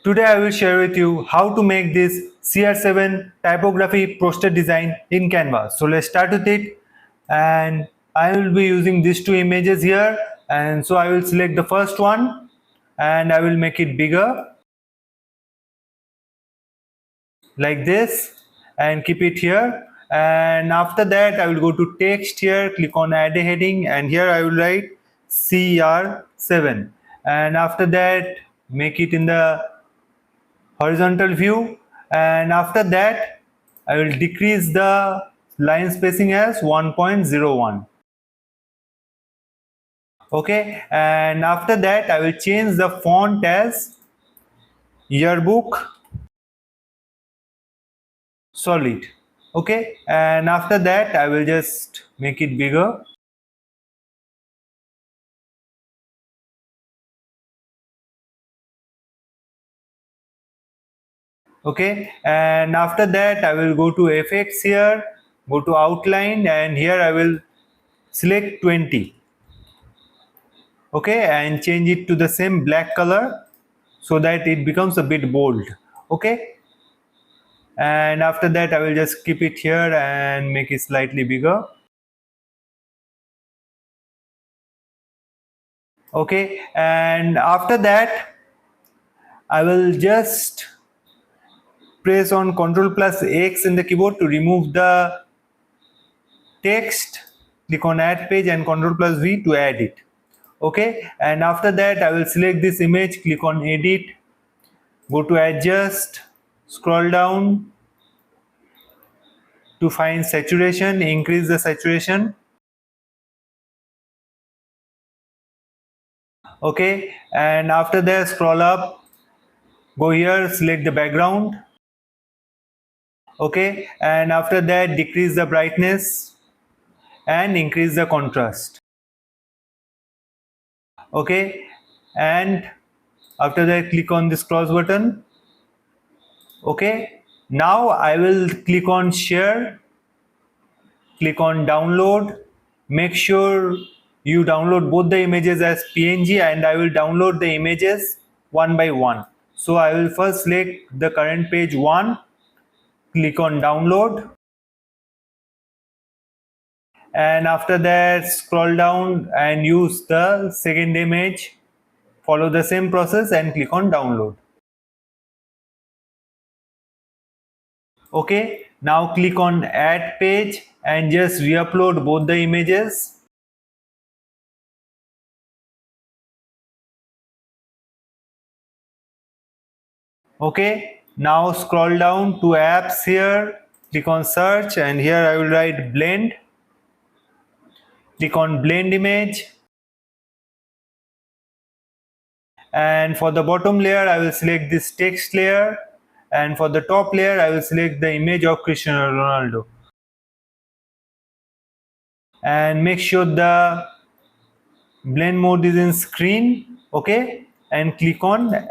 Today I will share with you how to make this CR7 typography poster design in Canva. So let's start with it, and I will be using these two images here, and so I will select the first one and I will make it bigger like this and keep it here. And after that I will go to text here, click on add a heading, and here I will write CR7, and after that make it in the horizontal view, and after that I will decrease the line spacing as 1.01. okay, and after that I will change the font as yearbook solid. Okay, and after that I will just make it bigger. Okay, and after that I will go to effects here, go to outline, and here I will select 20. Okay, and change it to the same black color so that it becomes a bit bold. Okay, and after that I will just keep it here and make it slightly bigger. Okay, and after that I will just press on Ctrl plus X in the keyboard to remove the text. Click on add page and Ctrl plus V to add it. Okay, and after that I will select this image, click on edit, go to adjust, scroll down to find saturation, increase the saturation. Okay, and after that scroll up, go here, select the background. Okay, and after that decrease the brightness and increase the contrast. Okay, and after that click on this cross button. Okay, now I will click on share, click on download. Make sure you download both the images as PNG, and I will download the images one by one. So I will first select the current page 1, click on download, and after that scroll down and use the second image, follow the same process and click on download. Okay, now click on add page and just re-upload both the images. Okay, now scroll down to apps here, click on search, and here I will write blend. Click on blend image, and for the bottom layer I will select this text layer, and for the top layer I will select the image of Cristiano Ronaldo, and make sure the blend mode is in screen. Okay, and click on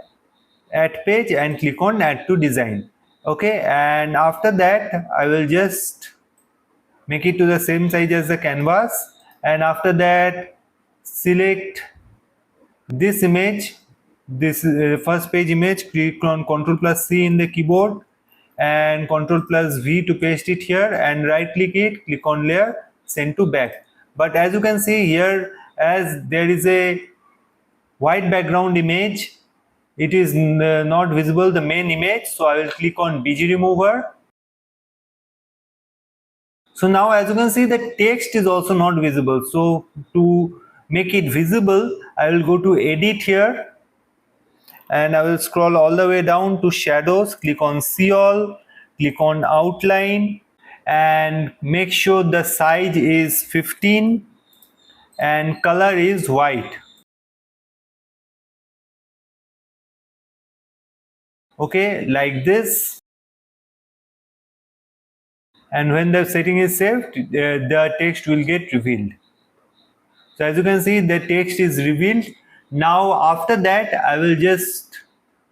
add page and click on add to design. Okay, and after that I will just make it to the same size as the canvas, and after that select this image, this first page image, click on Ctrl plus C in the keyboard and Ctrl plus V to paste it here, and right click it, click on layer, send to back. But as you can see here, as there is a white background image, it is not visible, the main image, so I will click on BG remover. So now as you can see, the text is also not visible. So to make it visible, I will go to edit here and I will scroll all the way down to shadows, click on see all, click on outline, and make sure the size is 15 and color is white. Okay, like this. And when the setting is saved, the text will get revealed. So as you can see, the text is revealed. Now after that I will just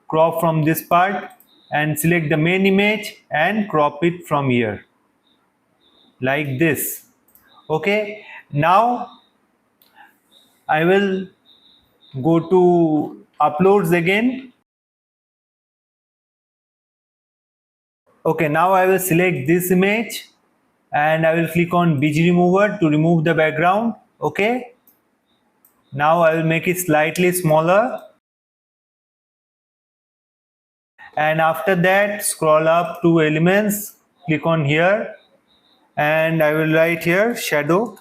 crop from this part and select the main image and crop it from here like this. Okay, now I will go to uploads again, Okay, now I will select this image and I will click on BG remover to remove the background. Okay, now I will make it slightly smaller, and after that scroll up to elements, click on here, and I will write here shadow,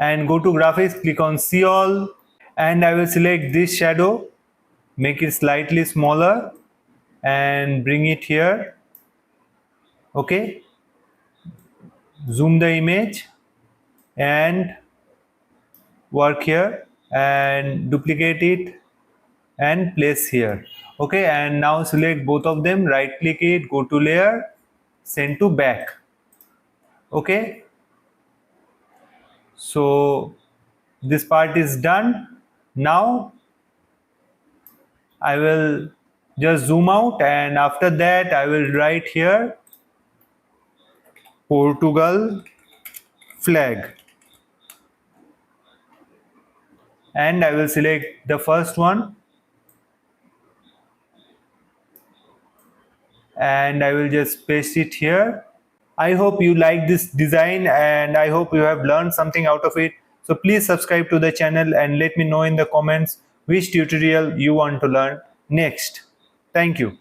and go to graphics, click on see all, and I will select this shadow, make it slightly smaller and bring it here. Okay, zoom the image and work here and duplicate it and place here. Okay, and now select both of them, right click it, go to layer, send to back. Okay, so this part is done. Now I will just zoom out, and after that I will write here Portugal flag, and I will select the first one and I will just paste it here. I hope you like this design and I hope you have learned something out of it. So please subscribe to the channel and let me know in the comments which tutorial you want to learn next. Thank you.